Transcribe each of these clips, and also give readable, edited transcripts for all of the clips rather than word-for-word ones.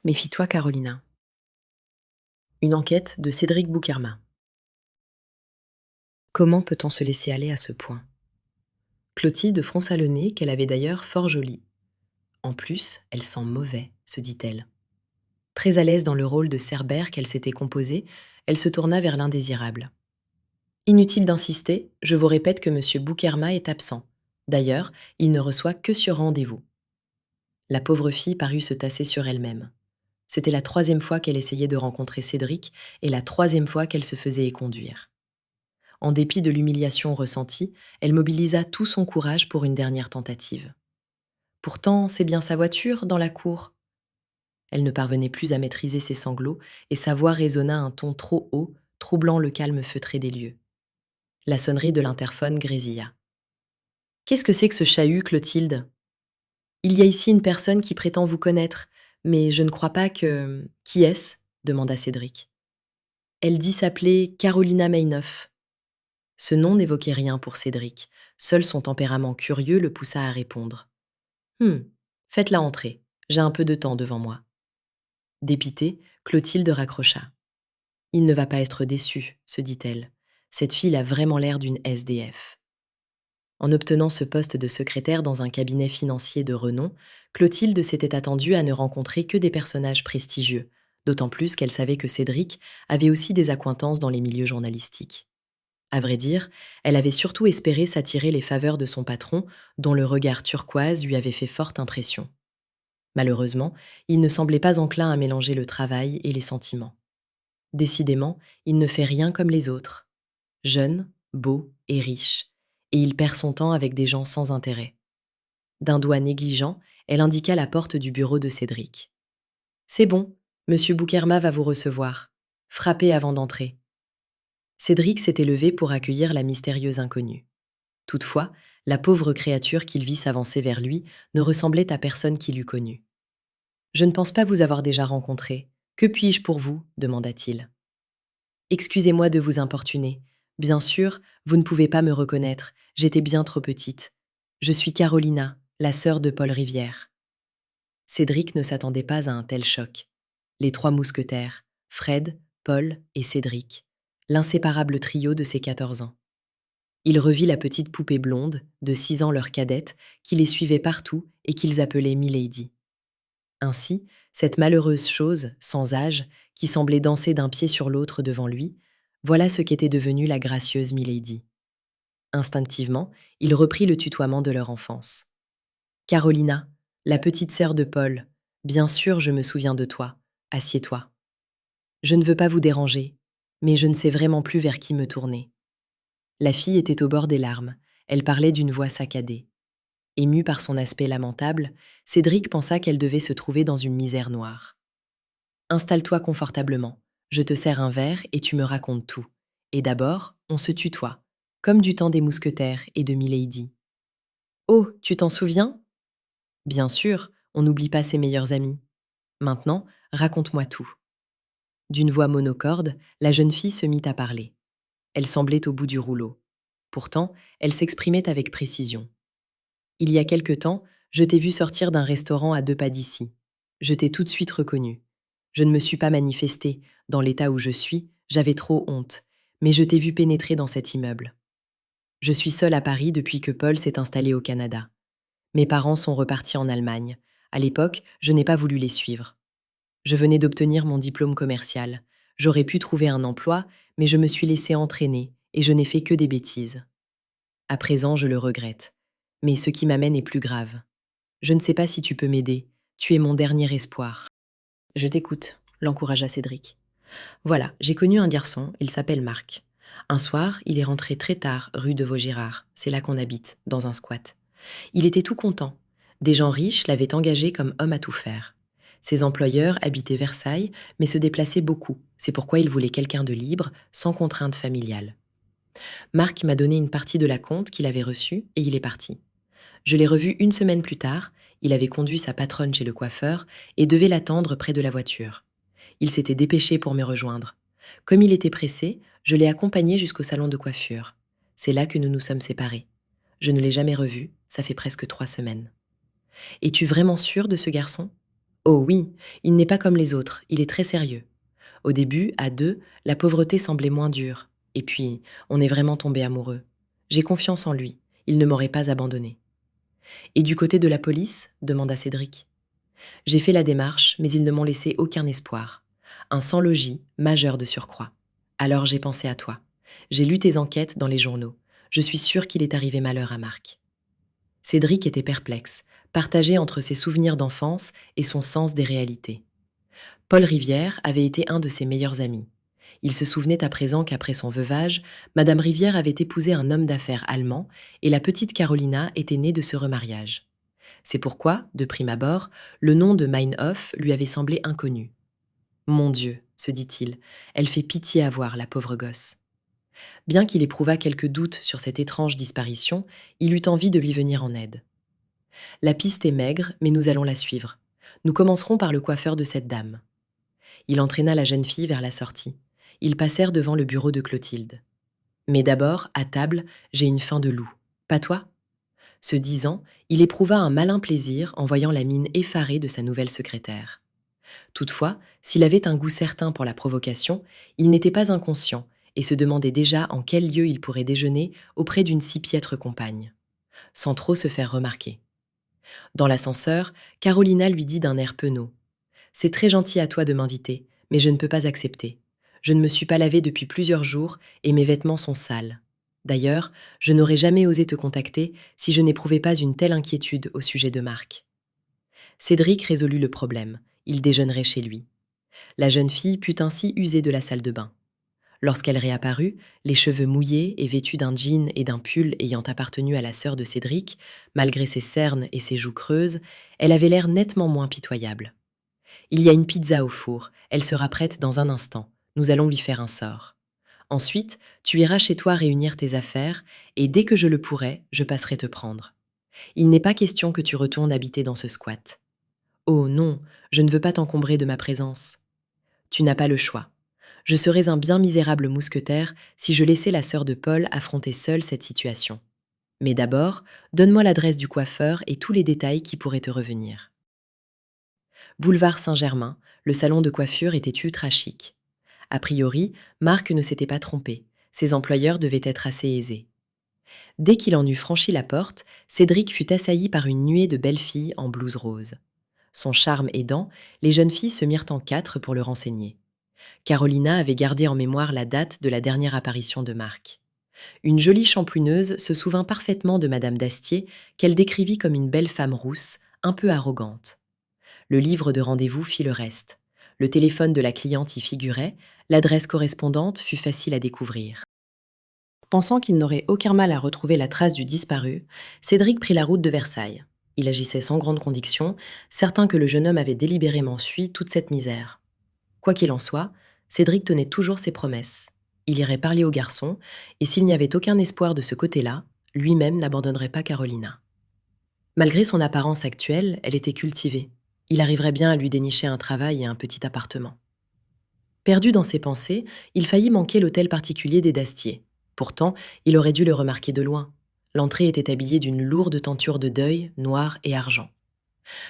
Méfie-toi, Carolina. Une enquête de Cédric Boukerma. Comment peut-on se laisser aller à ce point? Clotilde fronça le nez, qu'elle avait d'ailleurs fort joli. En plus, elle sent mauvais, se dit-elle. Très à l'aise dans le rôle de Cerbère qu'elle s'était composé, elle se tourna vers l'indésirable. Inutile d'insister, je vous répète que M. Boukerma est absent. D'ailleurs, il ne reçoit que sur rendez-vous. La pauvre fille parut se tasser sur elle-même. C'était la 3e fois qu'elle essayait de rencontrer Cédric et la 3e fois qu'elle se faisait éconduire. En dépit de l'humiliation ressentie, elle mobilisa tout son courage pour une dernière tentative. Pourtant, c'est bien sa voiture dans la cour. Elle ne parvenait plus à maîtriser ses sanglots et sa voix résonna un ton trop haut, troublant le calme feutré des lieux. La sonnerie de l'interphone grésilla. Qu'est-ce que c'est que ce chahut, Clotilde? Il y a ici une personne qui prétend vous connaître, mais je ne crois pas que. Qui est-ce? Demanda Cédric. Elle dit s'appeler Carolina Mayneuf. Ce nom n'évoquait rien pour Cédric. Seul son tempérament curieux le poussa à répondre. Faites-la entrer. J'ai un peu de temps devant moi. Dépitée, Clotilde raccrocha. Il ne va pas être déçu, se dit-elle. Cette fille a vraiment l'air d'une SDF. En obtenant ce poste de secrétaire dans un cabinet financier de renom, Clotilde s'était attendue à ne rencontrer que des personnages prestigieux, d'autant plus qu'elle savait que Cédric avait aussi des accointances dans les milieux journalistiques. À vrai dire, elle avait surtout espéré s'attirer les faveurs de son patron, dont le regard turquoise lui avait fait forte impression. Malheureusement, il ne semblait pas enclin à mélanger le travail et les sentiments. Décidément, il ne fait rien comme les autres. Jeune, beau et riche, et il perd son temps avec des gens sans intérêt. D'un doigt négligent, elle indiqua la porte du bureau de Cédric. C'est bon, Monsieur Boukerma va vous recevoir. Frappez avant d'entrer. Cédric s'était levé pour accueillir la mystérieuse inconnue. Toutefois, la pauvre créature qu'il vit s'avancer vers lui ne ressemblait à personne qu'il eût connue. Je ne pense pas vous avoir déjà rencontré. Que puis-je pour vous? Demanda-t-il. Excusez-moi de vous importuner. Bien sûr, vous ne pouvez pas me reconnaître, j'étais bien trop petite. Je suis Carolina, la sœur de Paul Rivière. Cédric ne s'attendait pas à un tel choc. Les 3 mousquetaires, Fred, Paul et Cédric, l'inséparable trio de ses 14 ans. Il revit la petite poupée blonde, de 6 ans leur cadette, qui les suivait partout et qu'ils appelaient Milady. Ainsi, cette malheureuse chose, sans âge, qui semblait danser d'un pied sur l'autre devant lui, voilà ce qu'était devenue la gracieuse Milady. Instinctivement, il reprit le tutoiement de leur enfance. Carolina, la petite sœur de Paul, bien sûr je me souviens de toi, assieds-toi. Je ne veux pas vous déranger, mais je ne sais vraiment plus vers qui me tourner. La fille était au bord des larmes, elle parlait d'une voix saccadée. Émue par son aspect lamentable, Cédric pensa qu'elle devait se trouver dans une misère noire. Installe-toi confortablement, je te sers un verre et tu me racontes tout. Et d'abord, on se tutoie, comme du temps des mousquetaires et de Milady. Oh, tu t'en souviens? Bien sûr, on n'oublie pas ses meilleurs amis. Maintenant, raconte-moi tout. D'une voix monocorde, la jeune fille se mit à parler. Elle semblait au bout du rouleau. Pourtant, elle s'exprimait avec précision. Il y a quelque temps, je t'ai vu sortir d'un restaurant à 2 pas d'ici. Je t'ai tout de suite reconnu. Je ne me suis pas manifestée. Dans l'état où je suis, j'avais trop honte. Mais je t'ai vu pénétrer dans cet immeuble. Je suis seule à Paris depuis que Paul s'est installé au Canada. Mes parents sont repartis en Allemagne. À l'époque, je n'ai pas voulu les suivre. Je venais d'obtenir mon diplôme commercial. J'aurais pu trouver un emploi, mais je me suis laissée entraîner et je n'ai fait que des bêtises. À présent, je le regrette. Mais ce qui m'amène est plus grave. Je ne sais pas si tu peux m'aider. Tu es mon dernier espoir. Je t'écoute, l'encouragea Cédric. Voilà, j'ai connu un garçon, il s'appelle Marc. Un soir, il est rentré très tard, rue de Vaugirard. C'est là qu'on habite, dans un squat. Il était tout content. Des gens riches l'avaient engagé comme homme à tout faire. Ses employeurs habitaient Versailles, mais se déplaçaient beaucoup. C'est pourquoi il voulait quelqu'un de libre, sans contrainte familiale. Marc m'a donné une partie de la compte qu'il avait reçue et il est parti. Je l'ai revu une semaine plus tard, il avait conduit sa patronne chez le coiffeur et devait l'attendre près de la voiture. Il s'était dépêché pour me rejoindre. Comme il était pressé, je l'ai accompagné jusqu'au salon de coiffure. C'est là que nous nous sommes séparés. Je ne l'ai jamais revu, ça fait presque 3 semaines. Es-tu vraiment sûre de ce garçon? Oh oui, il n'est pas comme les autres, il est très sérieux. Au début, à deux, la pauvreté semblait moins dure. Et puis, on est vraiment tombé amoureux. J'ai confiance en lui, il ne m'aurait pas abandonné. Et du côté de la police demanda Cédric. J'ai fait la démarche, mais ils ne m'ont laissé aucun espoir. Un sans-logis, majeur de surcroît. Alors j'ai pensé à toi. J'ai lu tes enquêtes dans les journaux. Je suis sûre qu'il est arrivé malheur à Marc. Cédric était perplexe, partagé entre ses souvenirs d'enfance et son sens des réalités. Paul Rivière avait été un de ses meilleurs amis. Il se souvenait à présent qu'après son veuvage, Madame Rivière avait épousé un homme d'affaires allemand et la petite Carolina était née de ce remariage. C'est pourquoi, de prime abord, le nom de Meinhof lui avait semblé inconnu. Mon Dieu, se dit-il, elle fait pitié à voir, la pauvre gosse. Bien qu'il éprouvât quelques doutes sur cette étrange disparition, il eut envie de lui venir en aide. La piste est maigre, mais nous allons la suivre. Nous commencerons par le coiffeur de cette dame. Il entraîna la jeune fille vers la sortie. Ils passèrent devant le bureau de Clotilde. Mais d'abord, à table, j'ai une faim de loup. Pas toi? Ce disant, il éprouva un malin plaisir en voyant la mine effarée de sa nouvelle secrétaire. Toutefois, s'il avait un goût certain pour la provocation, il n'était pas inconscient et se demandait déjà en quel lieu il pourrait déjeuner auprès d'une si piètre compagne, sans trop se faire remarquer. Dans l'ascenseur, Carolina lui dit d'un air penaud. C'est très gentil à toi de m'inviter, mais je ne peux pas accepter. Je ne me suis pas lavée depuis plusieurs jours et mes vêtements sont sales. D'ailleurs, je n'aurais jamais osé te contacter si je n'éprouvais pas une telle inquiétude au sujet de Marc. Cédric résolut le problème. Il déjeunerait chez lui. La jeune fille put ainsi user de la salle de bain. Lorsqu'elle réapparut, les cheveux mouillés et vêtue d'un jean et d'un pull ayant appartenu à la sœur de Cédric, malgré ses cernes et ses joues creuses, elle avait l'air nettement moins pitoyable. Il y a une pizza au four, elle sera prête dans un instant. Nous allons lui faire un sort. Ensuite, tu iras chez toi réunir tes affaires, et dès que je le pourrai, je passerai te prendre. Il n'est pas question que tu retournes habiter dans ce squat. Oh non, je ne veux pas t'encombrer de ma présence. Tu n'as pas le choix. Je serais un bien misérable mousquetaire si je laissais la sœur de Paul affronter seule cette situation. Mais d'abord, donne-moi l'adresse du coiffeur et tous les détails qui pourraient te revenir. Boulevard Saint-Germain, le salon de coiffure était ultra chic. A priori, Marc ne s'était pas trompé. Ses employeurs devaient être assez aisés. Dès qu'il en eut franchi la porte, Cédric fut assailli par une nuée de belles filles en blouse rose. Son charme aidant, les jeunes filles se mirent en quatre pour le renseigner. Carolina avait gardé en mémoire la date de la dernière apparition de Marc. Une jolie champluneuse se souvint parfaitement de Madame d'Astier, qu'elle décrivit comme une belle femme rousse, un peu arrogante. Le livre de rendez-vous fit le reste. Le téléphone de la cliente y figurait, l'adresse correspondante fut facile à découvrir. Pensant qu'il n'aurait aucun mal à retrouver la trace du disparu, Cédric prit la route de Versailles. Il agissait sans grande conviction, certain que le jeune homme avait délibérément fui toute cette misère. Quoi qu'il en soit, Cédric tenait toujours ses promesses. Il irait parler au garçon, et s'il n'y avait aucun espoir de ce côté-là, lui-même n'abandonnerait pas Carolina. Malgré son apparence actuelle, elle était cultivée. Il arriverait bien à lui dénicher un travail et un petit appartement. Perdu dans ses pensées, il faillit manquer l'hôtel particulier des Dastier. Pourtant, il aurait dû le remarquer de loin. L'entrée était habillée d'une lourde tenture de deuil, noire et argent.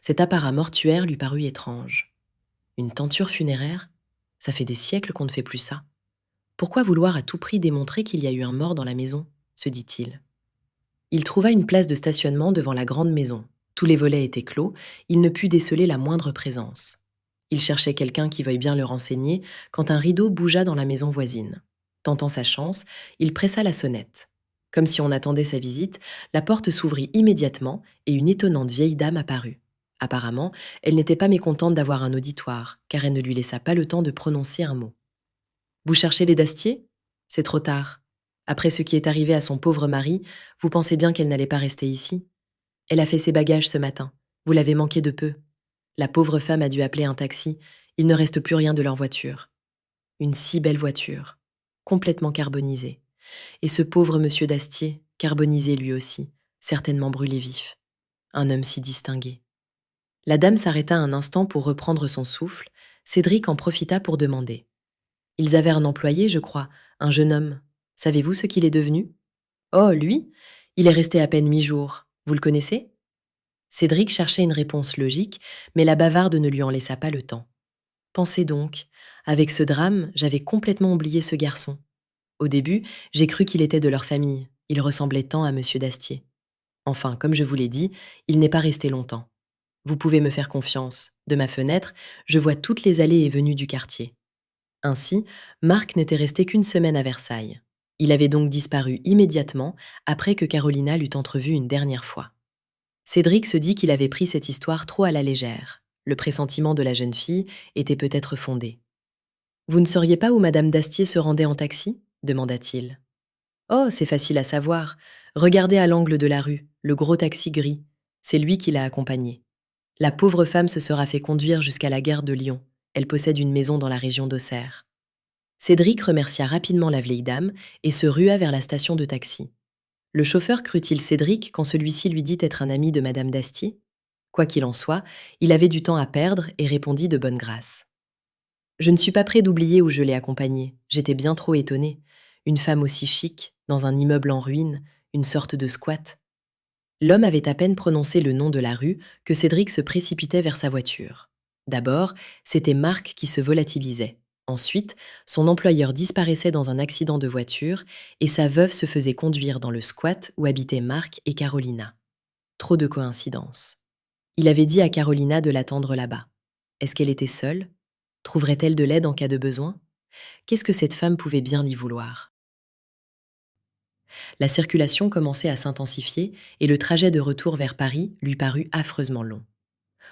Cet apparat mortuaire lui parut étrange. Une tenture funéraire? Ça fait des siècles qu'on ne fait plus ça. Pourquoi vouloir à tout prix démontrer qu'il y a eu un mort dans la maison, se dit-il. Il trouva une place de stationnement devant la grande maison. Tous les volets étaient clos, il ne put déceler la moindre présence. Il cherchait quelqu'un qui veuille bien le renseigner quand un rideau bougea dans la maison voisine. Tentant sa chance, il pressa la sonnette. Comme si on attendait sa visite, la porte s'ouvrit immédiatement et une étonnante vieille dame apparut. Apparemment, elle n'était pas mécontente d'avoir un auditoire, car elle ne lui laissa pas le temps de prononcer un mot. Vous cherchez les Dastier? C'est trop tard. Après ce qui est arrivé à son pauvre mari, vous pensez bien qu'elle n'allait pas rester ici? Elle a fait ses bagages ce matin. Vous l'avez manqué de peu. La pauvre femme a dû appeler un taxi. Il ne reste plus rien de leur voiture. Une si belle voiture, complètement carbonisée. Et ce pauvre monsieur Dastier, carbonisé lui aussi, certainement brûlé vif. Un homme si distingué. La dame s'arrêta un instant pour reprendre son souffle. Cédric en profita pour demander. Ils avaient un employé, je crois, un jeune homme. Savez-vous ce qu'il est devenu? Oh, lui? Il est resté à peine mi-jour. Vous le connaissez? Cédric cherchait une réponse logique, mais la bavarde ne lui en laissa pas le temps. Pensez donc, avec ce drame, j'avais complètement oublié ce garçon. Au début, j'ai cru qu'il était de leur famille. Il ressemblait tant à Monsieur Dastier. Enfin, comme je vous l'ai dit, il n'est pas resté longtemps. Vous pouvez me faire confiance. De ma fenêtre, je vois toutes les allées et venues du quartier. Ainsi, Marc n'était resté qu'une semaine à Versailles. Il avait donc disparu immédiatement après que Carolina l'eut entrevu une dernière fois. Cédric se dit qu'il avait pris cette histoire trop à la légère. Le pressentiment de la jeune fille était peut-être fondé. Vous ne sauriez pas où Madame Dastier se rendait en taxi demanda-t-il. Oh, c'est facile à savoir. Regardez à l'angle de la rue, le gros taxi gris. C'est lui qui l'a accompagnée. La pauvre femme se sera fait conduire jusqu'à la gare de Lyon. Elle possède une maison dans la région d'Auxerre. Cédric remercia rapidement la vieille dame et se rua vers la station de taxi. Le chauffeur crut-il Cédric quand celui-ci lui dit être un ami de Madame Dastier? Quoi qu'il en soit, il avait du temps à perdre et répondit de bonne grâce. Je ne suis pas prêt d'oublier où je l'ai accompagnée. J'étais bien trop étonné. Une femme aussi chic, dans un immeuble en ruine, une sorte de squat. L'homme avait à peine prononcé le nom de la rue que Cédric se précipitait vers sa voiture. D'abord, c'était Marc qui se volatilisait. Ensuite, son employeur disparaissait dans un accident de voiture et sa veuve se faisait conduire dans le squat où habitaient Marc et Carolina. Trop de coïncidences. Il avait dit à Carolina de l'attendre là-bas. Est-ce qu'elle était seule? Trouverait-elle de l'aide en cas de besoin? Qu'est-ce que cette femme pouvait bien y vouloir? La circulation commençait à s'intensifier et le trajet de retour vers Paris lui parut affreusement long.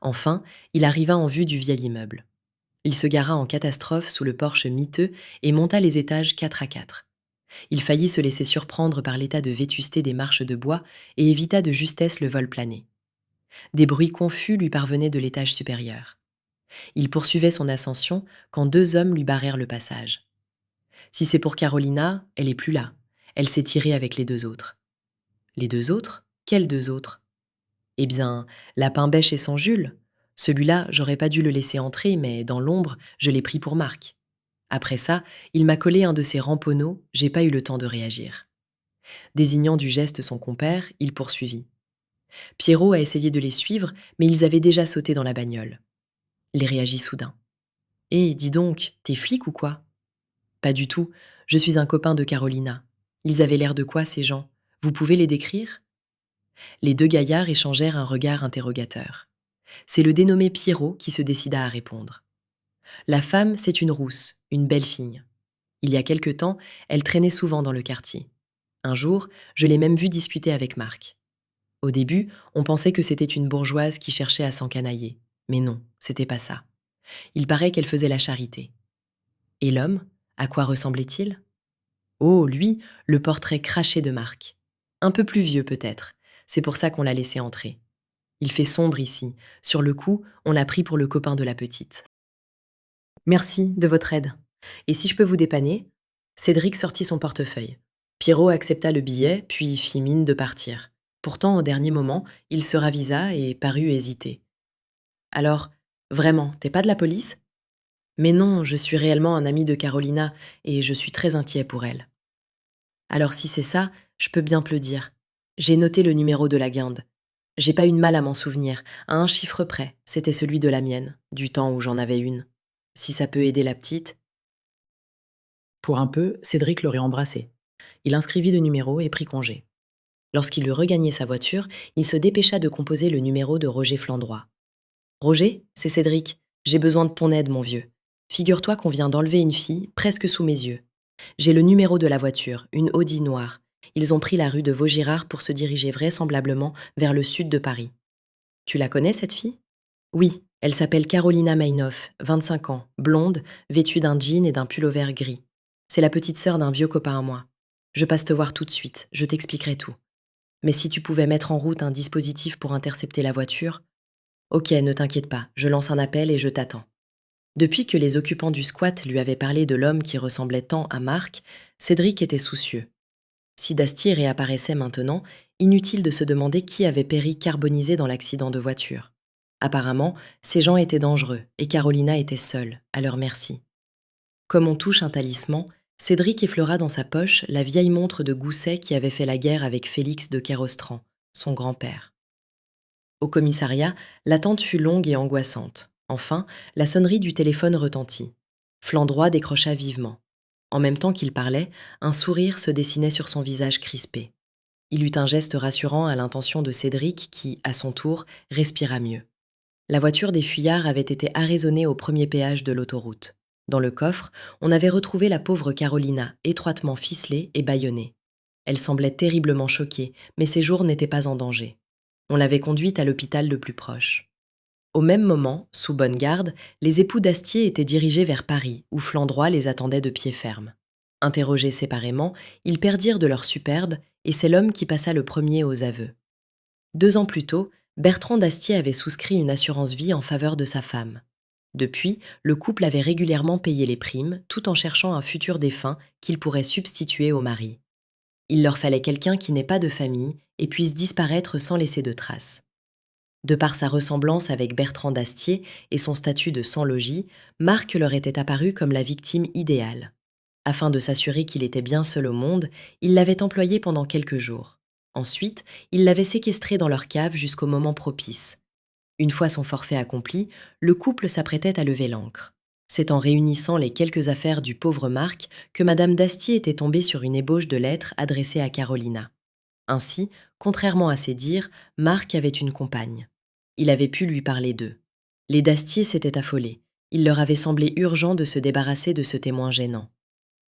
Enfin, il arriva en vue du vieil immeuble. Il se gara en catastrophe sous le porche miteux et monta les étages 4 à 4. Il faillit se laisser surprendre par l'état de vétusté des marches de bois et évita de justesse le vol plané. Des bruits confus lui parvenaient de l'étage supérieur. Il poursuivait son ascension quand deux hommes lui barrèrent le passage. Si c'est pour Carolina, elle est plus là. Elle s'est tirée avec les deux autres. Les deux autres? Quels deux autres? Eh bien, Lapin-Bêche et son Jules. Celui-là, j'aurais pas dû le laisser entrer, mais dans l'ombre, je l'ai pris pour Marc. Après ça, il m'a collé un de ses ramponneaux, j'ai pas eu le temps de réagir. Désignant du geste son compère, il poursuivit. Pierrot a essayé de les suivre, mais ils avaient déjà sauté dans la bagnole. Il réagit soudain. Eh, dis donc, t'es flic ou quoi? Pas du tout, je suis un copain de Carolina. Ils avaient l'air de quoi, ces gens? Vous pouvez les décrire? Les deux gaillards échangèrent un regard interrogateur. C'est le dénommé Pierrot qui se décida à répondre. La femme, c'est une rousse, une belle fille. Il y a quelque temps, elle traînait souvent dans le quartier. Un jour, je l'ai même vue disputer avec Marc. Au début, on pensait que c'était une bourgeoise qui cherchait à s'encanailler. Mais non, c'était pas ça. Il paraît qu'elle faisait la charité. Et l'homme, à quoi ressemblait-il? Oh, lui, le portrait craché de Marc. Un peu plus vieux peut-être. C'est pour ça qu'on l'a laissé entrer. Il fait sombre ici. Sur le coup, on l'a pris pour le copain de la petite. Merci de votre aide. Et si je peux vous dépanner? Cédric sortit son portefeuille. Pierrot accepta le billet, puis fit mine de partir. Pourtant, au dernier moment, il se ravisa et parut hésiter. Alors, vraiment, t'es pas de la police? Mais non, je suis réellement un ami de Carolina et je suis très inquiet pour elle. Alors si c'est ça, je peux bien te le dire. J'ai noté le numéro de la guinde. J'ai pas eu de mal à m'en souvenir, à un chiffre près, c'était celui de la mienne, du temps où j'en avais une. Si ça peut aider la petite. Pour un peu, Cédric l'aurait embrassé. Il inscrivit le numéro et prit congé. Lorsqu'il eut regagné sa voiture, il se dépêcha de composer le numéro de Roger Flandrois. Roger, c'est Cédric. J'ai besoin de ton aide, mon vieux. Figure-toi qu'on vient d'enlever une fille, presque sous mes yeux. J'ai le numéro de la voiture, une Audi noire. Ils ont pris la rue de Vaugirard pour se diriger vraisemblablement vers le sud de Paris. Tu la connais, cette fille? Oui, elle s'appelle Carolina Meinhof, 25 ans, blonde, vêtue d'un jean et d'un pull-over gris. C'est la petite sœur d'un vieux copain à moi. Je passe te voir tout de suite, je t'expliquerai tout. Mais si tu pouvais mettre en route un dispositif pour intercepter la voiture... Ok, ne t'inquiète pas, je lance un appel et je t'attends. Depuis que les occupants du squat lui avaient parlé de l'homme qui ressemblait tant à Marc, Cédric était soucieux. Si Dastier réapparaissait maintenant, inutile de se demander qui avait péri carbonisé dans l'accident de voiture. Apparemment, ces gens étaient dangereux et Carolina était seule, à leur merci. Comme on touche un talisman, Cédric effleura dans sa poche la vieille montre de Gousset qui avait fait la guerre avec Félix de Kérostran, son grand-père. Au commissariat, l'attente fut longue et angoissante. Enfin, la sonnerie du téléphone retentit. Flandroy décrocha vivement. En même temps qu'il parlait, un sourire se dessinait sur son visage crispé. Il eut un geste rassurant à l'intention de Cédric qui, à son tour, respira mieux. La voiture des fuyards avait été arraisonnée au premier péage de l'autoroute. Dans le coffre, on avait retrouvé la pauvre Carolina, étroitement ficelée et bâillonnée. Elle semblait terriblement choquée, mais ses jours n'étaient pas en danger. On l'avait conduite à l'hôpital le plus proche. Au même moment, sous bonne garde, les époux d'Astier étaient dirigés vers Paris, où Flandroy les attendait de pied ferme. Interrogés séparément, ils perdirent de leur superbe, et c'est l'homme qui passa le premier aux aveux. 2 ans plus tôt, Bertrand d'Astier avait souscrit une assurance vie en faveur de sa femme. Depuis, le couple avait régulièrement payé les primes, tout en cherchant un futur défunt qu'il pourrait substituer au mari. Il leur fallait quelqu'un qui n'ait pas de famille et puisse disparaître sans laisser de traces. De par sa ressemblance avec Bertrand d'Astier et son statut de sans-logis, Marc leur était apparu comme la victime idéale. Afin de s'assurer qu'il était bien seul au monde, il l'avait employé pendant quelques jours. Ensuite, il l'avait séquestré dans leur cave jusqu'au moment propice. Une fois son forfait accompli, le couple s'apprêtait à lever l'ancre. C'est en réunissant les quelques affaires du pauvre Marc que Madame d'Astier était tombée sur une ébauche de lettre adressée à Carolina. Ainsi, contrairement à ses dires, Marc avait une compagne. Il avait pu lui parler d'eux. Les d'Astier s'étaient affolés. Il leur avait semblé urgent de se débarrasser de ce témoin gênant.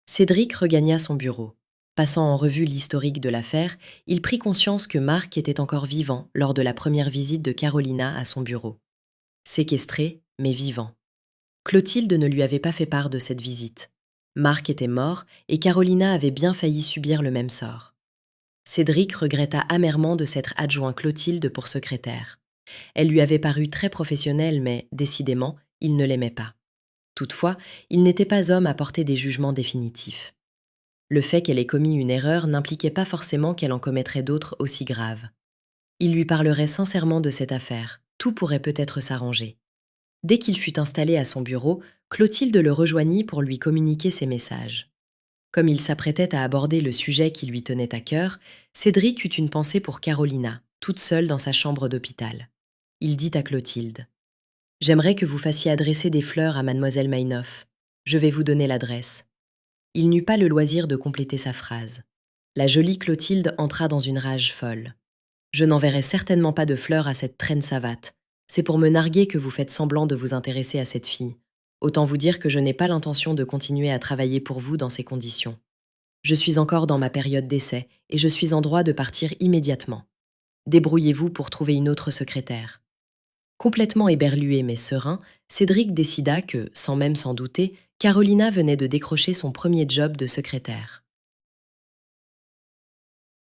Cédric regagna son bureau. Passant en revue l'historique de l'affaire, il prit conscience que Marc était encore vivant lors de la première visite de Carolina à son bureau. Séquestré, mais vivant. Clotilde ne lui avait pas fait part de cette visite. Marc était mort et Carolina avait bien failli subir le même sort. Cédric regretta amèrement de s'être adjoint Clotilde pour secrétaire. Elle lui avait paru très professionnelle, mais, décidément, il ne l'aimait pas. Toutefois, il n'était pas homme à porter des jugements définitifs. Le fait qu'elle ait commis une erreur n'impliquait pas forcément qu'elle en commettrait d'autres aussi graves. Il lui parlerait sincèrement de cette affaire, tout pourrait peut-être s'arranger. Dès qu'il fut installé à son bureau, Clotilde le rejoignit pour lui communiquer ses messages. Comme il s'apprêtait à aborder le sujet qui lui tenait à cœur, Cédric eut une pensée pour Carolina, toute seule dans sa chambre d'hôpital. Il dit à Clotilde : « J'aimerais que vous fassiez adresser des fleurs à mademoiselle Maynoff. Je vais vous donner l'adresse. » Il n'eut pas le loisir de compléter sa phrase. La jolie Clotilde entra dans une rage folle. « Je n'enverrai certainement pas de fleurs à cette traîne savate. C'est pour me narguer que vous faites semblant de vous intéresser à cette fille. Autant vous dire que je n'ai pas l'intention de continuer à travailler pour vous dans ces conditions. Je suis encore dans ma période d'essai et je suis en droit de partir immédiatement. Débrouillez-vous pour trouver une autre secrétaire. » Complètement éberlué mais serein, Cédric décida que, sans même s'en douter, Carolina venait de décrocher son premier job de secrétaire.